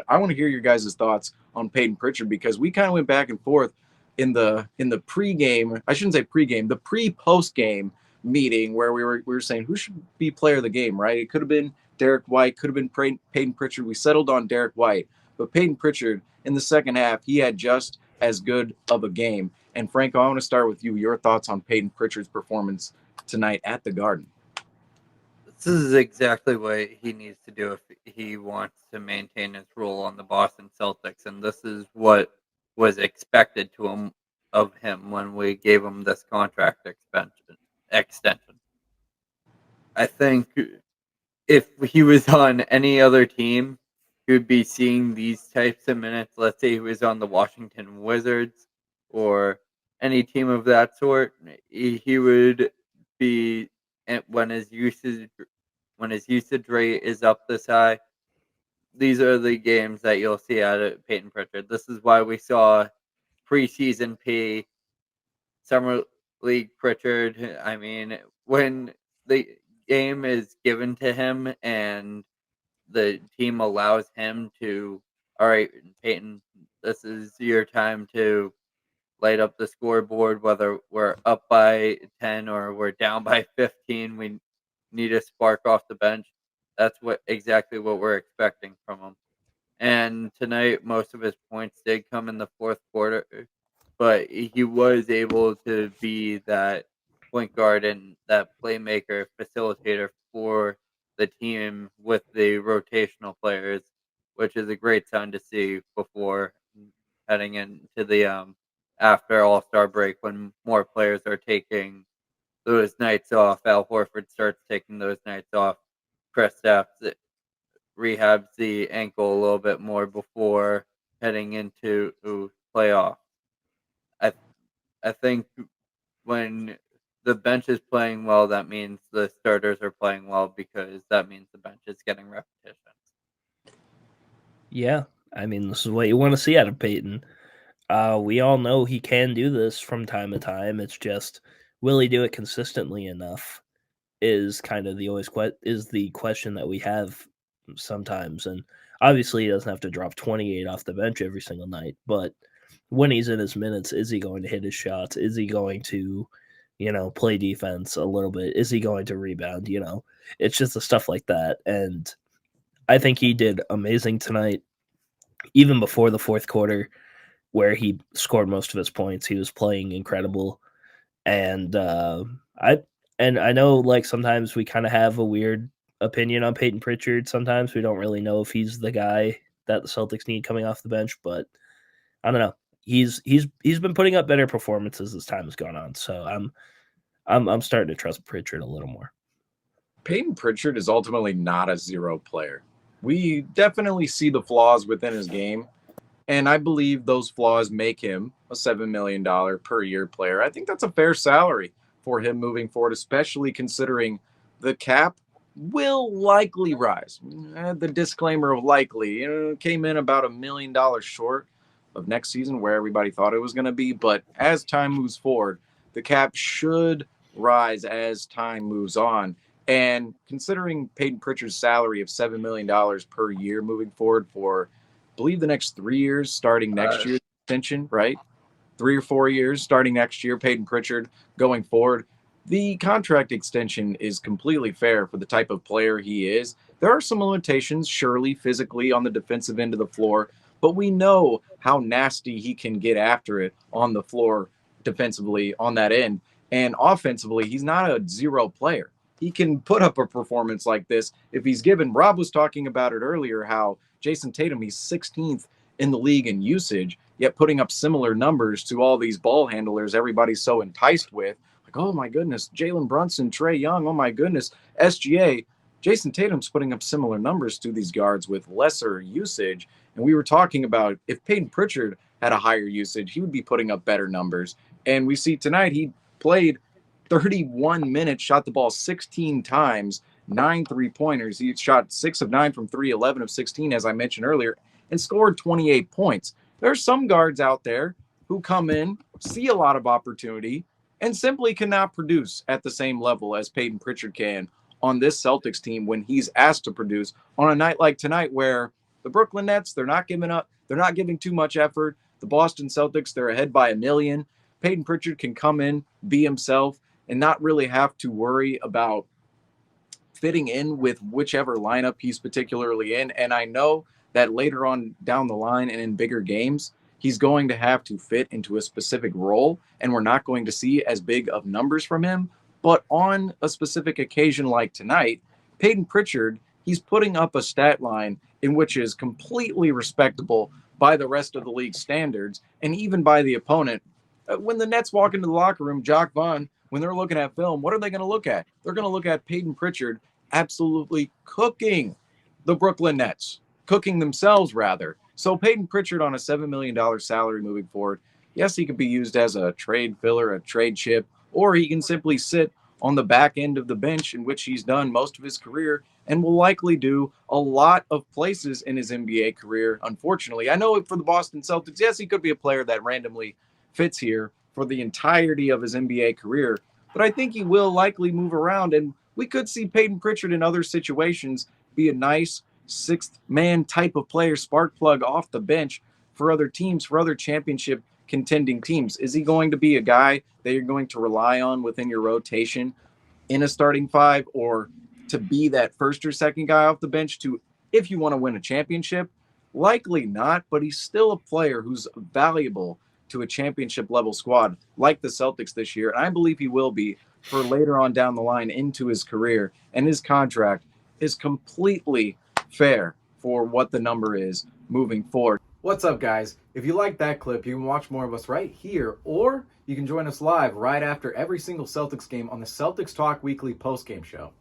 I want to hear your guys' thoughts on Payton Pritchard, because we kind of went back and forth in the pregame. I shouldn't say pregame, the pre-post game meeting where we were saying who should be player of the game, right? It could have been Derek White, could have been Payton Pritchard. We settled on Derek White, but Payton Pritchard in the second half, he had just as good of a game. And Franco, I want to start with you. Your thoughts on Payton Pritchard's performance tonight at the Garden? This is exactly what he needs to do if he wants to maintain his role on the Boston Celtics, and this is what was expected of him when we gave him this contract extension. I think if he was on any other team, he would be seeing these types of minutes. Let's say he was on the Washington Wizards or any team of that sort. He would be when his usage rate is up this high. These are the games that you'll see out of Payton Pritchard. This is why we saw preseason P, summer league Pritchard. I mean, when the game is given to him and the team allows him to, all right, Payton, this is your time to light up the scoreboard, whether we're up by 10 or we're down by 15. We need a spark off the bench. That's exactly what we're expecting from him. And tonight, most of his points did come in the fourth quarter, but he was able to be that point guard and that playmaker, facilitator for the team with the rotational players, which is a great sign to see before heading into the after All-Star break when more players are taking those nights off. Al Horford starts taking those nights off. Kristaps rehabs the ankle a little bit more before heading into playoff. I I think when the bench is playing well, that means the starters are playing well because that means the bench is getting repetitions. Yeah, I mean, this is what you want to see out of Peyton. We all know he can do this from time to time. It's just, will he do it consistently enough? Is kind of the question that we have sometimes. And obviously, he doesn't have to drop 28 off the bench every single night. But when he's in his minutes, is he going to hit his shots? Is he going to, play defense a little bit? Is he going to rebound? It's just the stuff like that. And I think he did amazing tonight. Even before the fourth quarter, where he scored most of his points, he was playing incredible. And I know, like, sometimes we kind of have a weird opinion on Payton Pritchard. Sometimes we don't really know if he's the guy that the Celtics need coming off the bench, but I don't know. He's been putting up better performances as time has gone on. So I'm starting to trust Pritchard a little more. Payton Pritchard is ultimately not a zero player. We definitely see the flaws within his game, and I believe those flaws make him a $7 million per year player. I think that's a fair salary for him moving forward, especially considering the cap will likely rise. The disclaimer of likely, came in about $1 million short of next season where everybody thought it was going to be. But as time moves forward, the cap should rise as time moves on. And considering Payton Pritchard's salary of $7 million per year moving forward for, I believe, the next 3 years, starting next year's extension, right? 3 or 4 years starting next year, Payton Pritchard going forward. The contract extension is completely fair for the type of player he is. There are some limitations, surely, physically on the defensive end of the floor, but we know how nasty he can get after it on the floor defensively on that end. And offensively, he's not a zero player. He can put up a performance like this if he's given. Rob was talking about it earlier, how Jason Tatum, he's 16th in the league in usage, yet putting up similar numbers to all these ball handlers everybody's so enticed with. Like, oh my goodness, Jalen Brunson, Trae Young, oh my goodness, SGA. Jason Tatum's putting up similar numbers to these guards with lesser usage. And we were talking about if Payton Pritchard had a higher usage, he would be putting up better numbers. And we see tonight he played 31 minutes, shot the ball 16 times, 9 3-pointers. He shot 6 of 9 from 3, 11 of 16, as I mentioned earlier, and scored 28 points. There are some guards out there who come in, see a lot of opportunity, and simply cannot produce at the same level as Payton Pritchard can on this Celtics team when he's asked to produce on a night like tonight where The Brooklyn Nets, they're not giving up. They're not giving too much effort. The Boston Celtics, they're ahead by 1 million. Payton Pritchard can come in, be himself, and not really have to worry about fitting in with whichever lineup he's particularly in. And I know that later on down the line and in bigger games, he's going to have to fit into a specific role, and we're not going to see as big of numbers from him. But on a specific occasion like tonight, Payton Pritchard, he's putting up a stat line in which is completely respectable by the rest of the league's standards and even by the opponent. When the Nets walk into the locker room, Jock Vaughn, when they're looking at film, what are they going to look at? They're going to look at Payton Pritchard absolutely cooking the Brooklyn Nets, cooking themselves rather. So Payton Pritchard on a $7 million salary moving forward, yes, he could be used as a trade filler, a trade chip, or he can simply sit on the back end of the bench, in which he's done most of his career and will likely do a lot of places in his NBA career. Unfortunately, I know for the Boston Celtics, yes, he could be a player that randomly fits here for the entirety of his NBA career, but I think he will likely move around, and we could see Payton Pritchard in other situations be a nice sixth man type of player, spark plug off the bench for other teams, for other championship contending teams. Is he going to be a guy that you're going to rely on within your rotation in a starting five, or to be that first or second guy off the bench to, if you want to win a championship? Likely not, but he's still a player who's valuable to a championship level squad like the Celtics this year. And I believe he will be for later on down the line into his career. And his contract is completely fair for what the number is moving forward. What's up, guys? If you like that clip, you can watch more of us right here, or you can join us live right after every single Celtics game on the Celtics Talk Weekly postgame show.